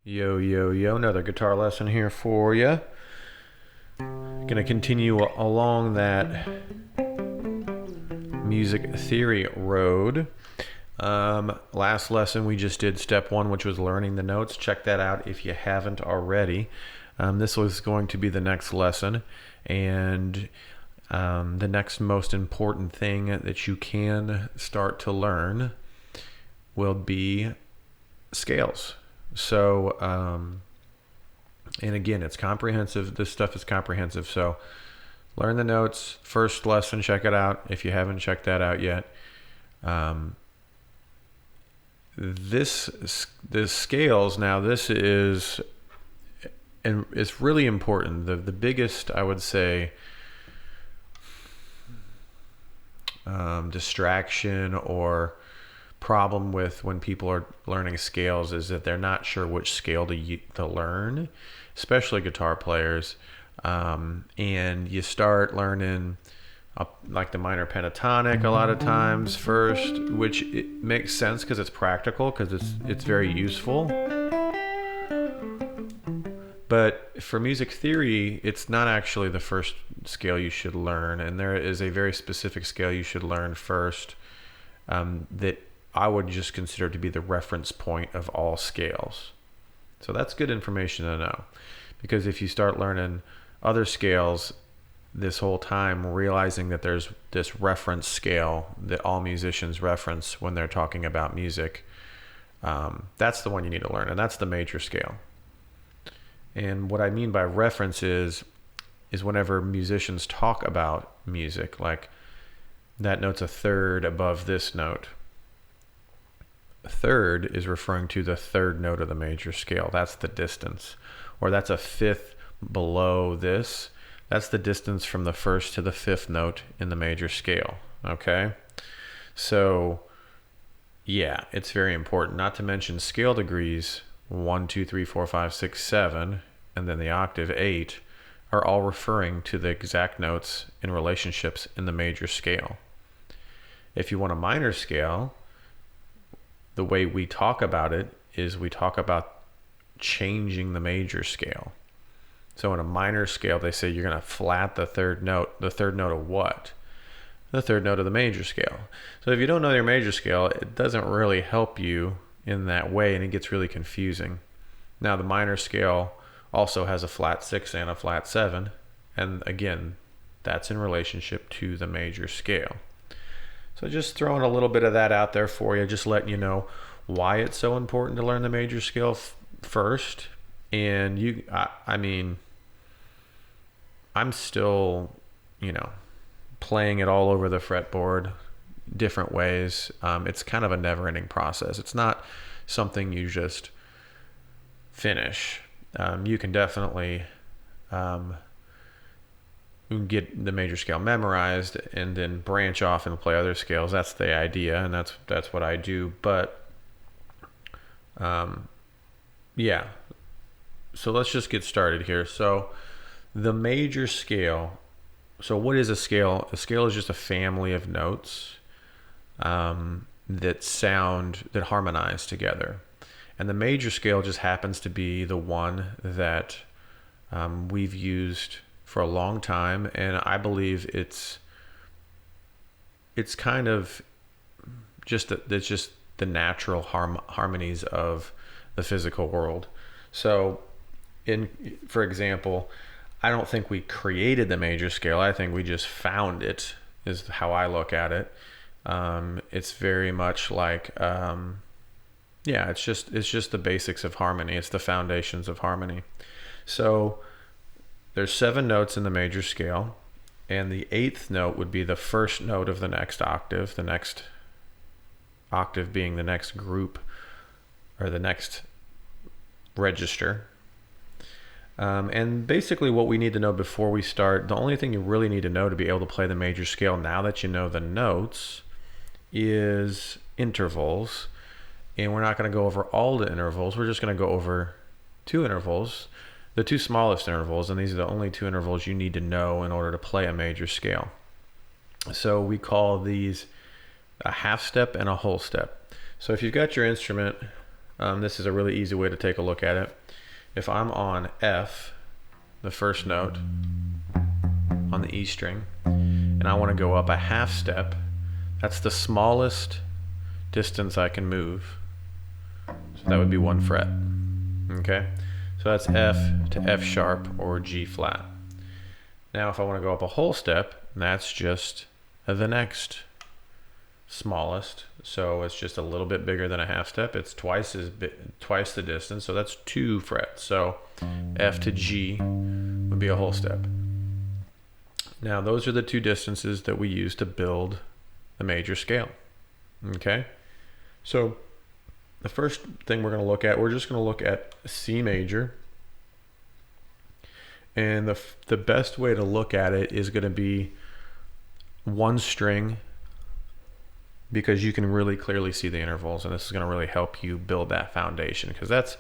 Yo, yo, yo, another guitar lesson here for you. Gonna continue along that music theory road. Last lesson we just did step one, which was learning the notes. Check that out if you haven't already. This was going to be the next lesson, and the next most important thing that you can start to learn will be scales. So, and again, it's comprehensive. This stuff is comprehensive. So learn the notes. First lesson, check it out if you haven't checked that out yet. This scales, now this is, and it's really important. The biggest, I would say, distraction or problem with when people are learning scales is that they're not sure which scale to learn, especially guitar players. And you start learning like the minor pentatonic a lot of times first, which it makes sense because it's practical, because it's very useful. But for music theory, it's not actually the first scale you should learn, and there is a very specific scale you should learn first, that I would just consider to be the reference point of all scales. So that's good information to know, because if you start learning other scales this whole time, realizing that there's this reference scale that all musicians reference when they're talking about music, that's the one you need to learn, and that's the major scale. And what I mean by reference is whenever musicians talk about music, like that note's a third above this note. A third is referring to the third note of the major scale. That's the distance. Or that's a fifth below this. That's the distance from the first to the fifth note in the major scale. Okay? So, yeah, it's very important. Not to mention scale degrees 1, 2, 3, 4, 5, 6, 7, and then the octave 8 are all referring to the exact notes in relationships in the major scale. If you want a minor scale, the way we talk about it is we talk about changing the major scale. So in a minor scale, they say you're going to flat the third note. The third note of what? The third note of the major scale. So if you don't know your major scale, it doesn't really help you in that way, and it gets really confusing. Now the minor scale also has a flat 6 and a flat 7, and again, that's in relationship to the major scale. So just throwing a little bit of that out there for you, just letting you know why it's so important to learn the major scale first. And I mean, I'm still, playing it all over the fretboard, different ways. It's kind of a never-ending process. It's not something you just finish. You can definitely get the major scale memorized and then branch off and play other scales. That's the idea, and that's what I do. But yeah, so let's just get started here. So the major scale, so what is a scale? A scale is just a family of notes that harmonize together. And the major scale just happens to be the one that we've used for a long time, and I believe it's kind of just it's just the natural harmonies of the physical world. So, for example, I don't think we created the major scale. I think we just found it, is how I look at it. It's very much like, it's just the basics of harmony. It's the foundations of harmony. So there's 7 notes in the major scale, and the 8th note would be the first note of the next octave, the next octave being the next group or the next register. And basically what we need to know before we start, the only thing you really need to know to be able to play the major scale, now that you know the notes, is intervals. And we're not going to go over all the intervals. We're just going to go over 2 intervals, the 2 smallest intervals, and these are the only 2 intervals you need to know in order to play a major scale. So we call these a half step and a whole step. So if you've got your instrument This is a really easy way to take a look at it. If I'm on F, the first note on the E string, and I want to go up a half step, that's the smallest distance I can move. So that would be 1 fret. Okay? So that's F to F sharp or G flat. Now if I want to go up a whole step, that's just the next smallest. So it's just a little bit bigger than a half step. It's twice the distance. So that's 2 frets. So F to G would be a whole step. Now those are the 2 distances that we use to build the major scale. Okay? So the first thing we're just going to look at C major. And the best way to look at it is going to be one string, because you can really clearly see the intervals, and this is going to really help you build that foundation, because that's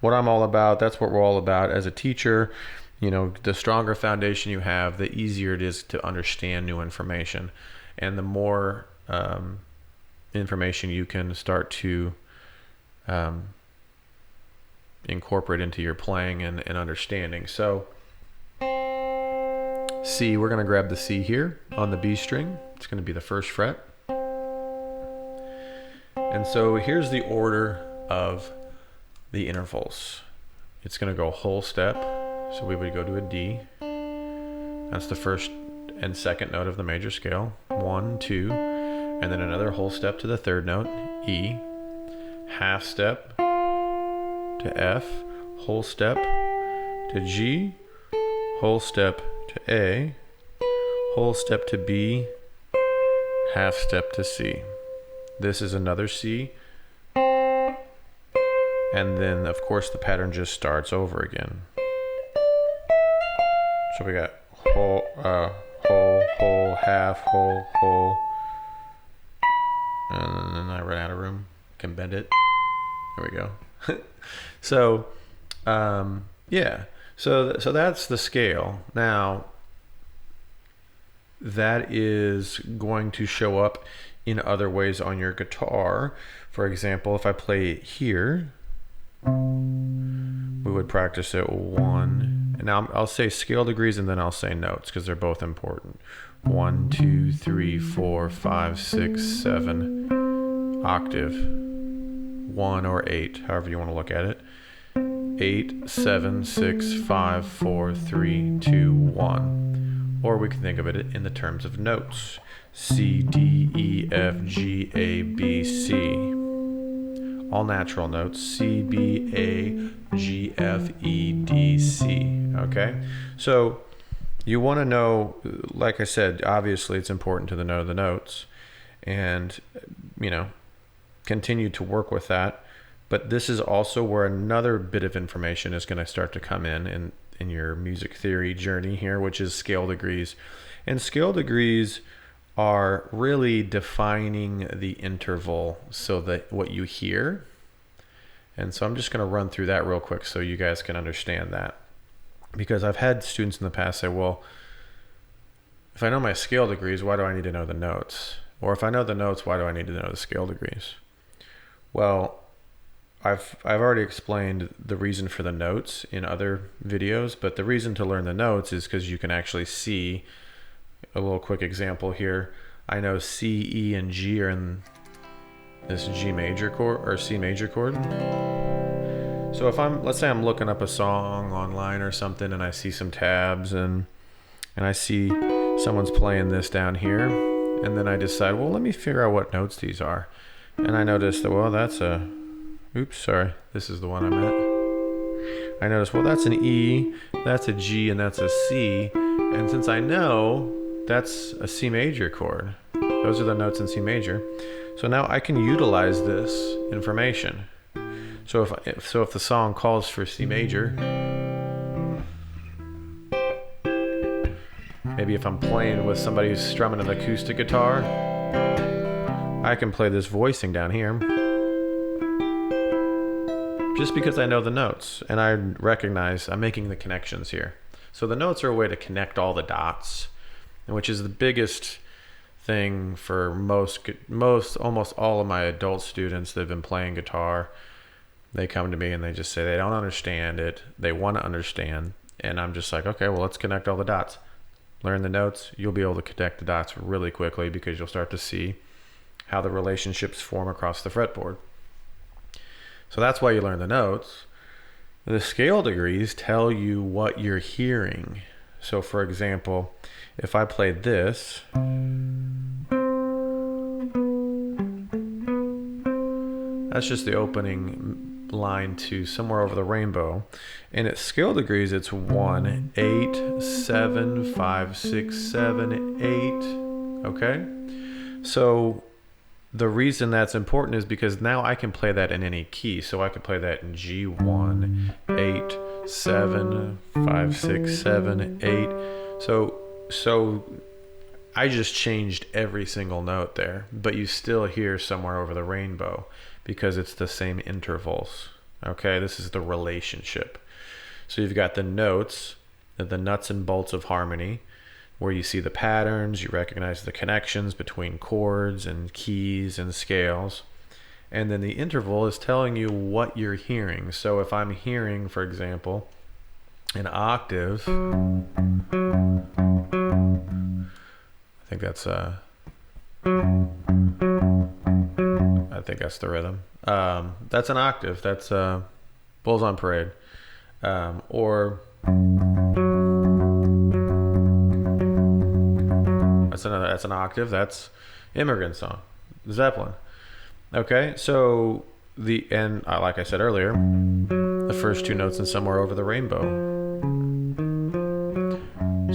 what I'm all about. That's what we're all about as a teacher. You know, the stronger foundation you have, the easier it is to understand new information, and the more information you can start to incorporate into your playing and understanding. So C, we're going to grab the C here on the B string. It's going to be the first fret. And so here's the order of the intervals. It's going to go whole step. So we would go to a D. That's the first and second note of the major scale. 1, 2, and then another whole step to the third note, E. Half step to F, whole step to G, whole step to A, whole step to B, half step to C. This is another C. And then, of course, the pattern just starts over again. So we got whole, whole, half, whole. And then I ran out of room. Can bend it. There we go. So, yeah. So that's the scale. Now, that is going to show up in other ways on your guitar. For example, if I play it here, we would practice it 1. And now I'll say scale degrees and then I'll say notes because they're both important. 1, 2, 3, 4, 5, 6, 7. Octave. 1 or 8, however you want to look at it. 8, 7, 6, 5, 4, 3, 2, 1. Or we can think of it in the terms of notes. C, D, E, F, G, A, B, C. All natural notes. C, B, A, G, F, E, D, C. Okay? So you want to know, like I said, obviously it's important to know the notes and, you know, continue to work with that. But this is also where another bit of information is going to start to come in your music theory journey here, which is scale degrees. And scale degrees are really defining the interval so that what you hear. And so I'm just going to run through that real quick so you guys can understand that. Because I've had students in the past say, well, if I know my scale degrees, why do I need to know the notes? Or if I know the notes, why do I need to know the scale degrees? Well, I've already explained the reason for the notes in other videos, but the reason to learn the notes is because you can actually see. A little quick example here. I know C, E, and G are in this G major chord or C major chord. So if let's say I'm looking up a song online or something and I see some tabs and I see someone's playing this down here, and then I decide, well, let me figure out what notes these are. And I notice that, well, that's this is the one I meant. I notice, well, that's an E, that's a G, and that's a C. And since I know that's a C major chord, those are the notes in C major. So now I can utilize this information. So if the song calls for C major, maybe if I'm playing with somebody who's strumming an acoustic guitar, I can play this voicing down here just because I know the notes and I recognize I'm making the connections here. So the notes are a way to connect all the dots, which is the biggest thing for almost all of my adult students that have been playing guitar They come to me and they just say they don't understand it. They want to understand. And I'm just like, okay, well, let's connect all the dots. Learn the notes. You'll be able to connect the dots really quickly because you'll start to see how the relationships form across the fretboard. So that's why you learn the notes. The scale degrees tell you what you're hearing. So for example, if I played this, that's just the opening line to Somewhere Over the Rainbow. And at scale degrees, it's 1, 8, 7, 5, 6, 7, 8. Okay? So the reason that's important is because now I can play that in any key. So I can play that in G1, 8, 7, 5, 6, 7, 8. So I just changed every single note there, but you still hear Somewhere Over the Rainbow because it's the same intervals. Okay, this is the relationship. So you've got the notes, the nuts and bolts of harmony, where you see the patterns, you recognize the connections between chords and keys and scales. And then the interval is telling you what you're hearing. So if I'm hearing, for example, an octave, I think that's the rhythm. That's an octave. That's Bulls on Parade. Or that's an octave. That's Immigrant Song, Zeppelin. Okay, so like I said earlier, the first two notes in Somewhere Over the Rainbow.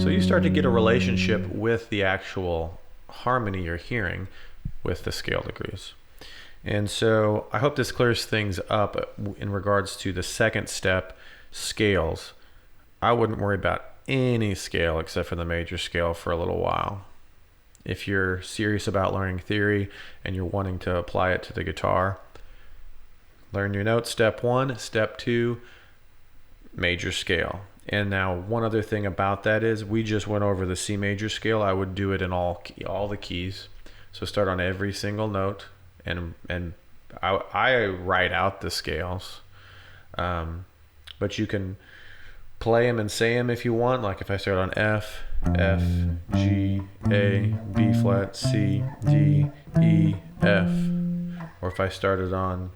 So you start to get a relationship with the actual harmony you're hearing with the scale degrees. And so I hope this clears things up in regards to the second step, scales. I wouldn't worry about any scale except for the major scale for a little while. If you're serious about learning theory and you're wanting to apply it to the guitar, learn your notes, step 1. Step 2, major scale. And now one other thing about that is we just went over the C major scale. I would do it in all the keys. So start on every single note, and I write out the scales. But you can play them and say them if you want. Like if I start on F, G, A, B flat, C, D, E, F. Or if I started on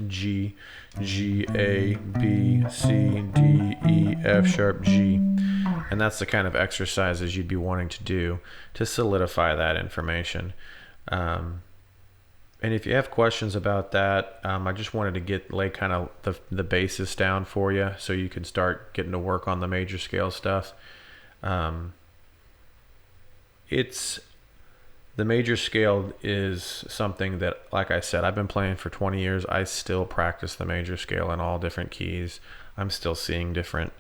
G, A, B, C, D, E, F sharp, G. And that's the kind of exercises you'd be wanting to do to solidify that information. And if you have questions about that, I just wanted to lay kind of the basis down for you so you can start getting to work on the major scale stuff. The major scale is something that, like I said, I've been playing for 20 years. I still practice the major scale in all different keys. I'm still seeing the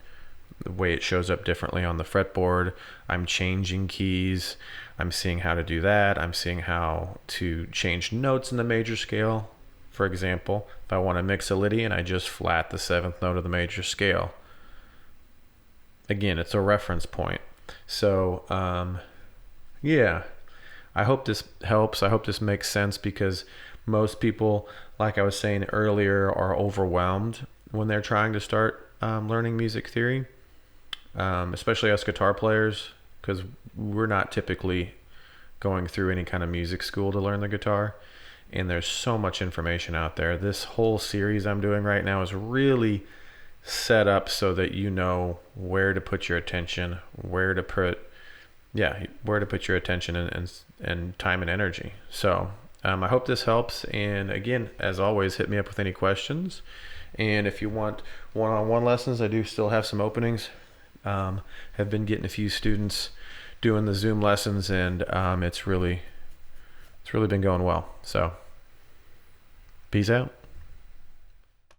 way it shows up differently on the fretboard. I'm changing keys. I'm seeing how to do that. I'm seeing how to change notes in the major scale. For example, if I want to mix a Lydian, I just flat the 7th note of the major scale. Again, it's a reference point. So, yeah. I hope this helps. I hope this makes sense because most people, like I was saying earlier, are overwhelmed when they're trying to start learning music theory, especially us guitar players, because we're not typically going through any kind of music school to learn the guitar. And there's so much information out there. This whole series I'm doing right now is really set up so that you know where to put your attention, where to put your attention and time and energy. So I hope this helps. And again, as always, hit me up with any questions. And if you want one-on-one lessons, I do still have some openings. Have been getting a few students doing the Zoom lessons, and it's really been going well. So peace out.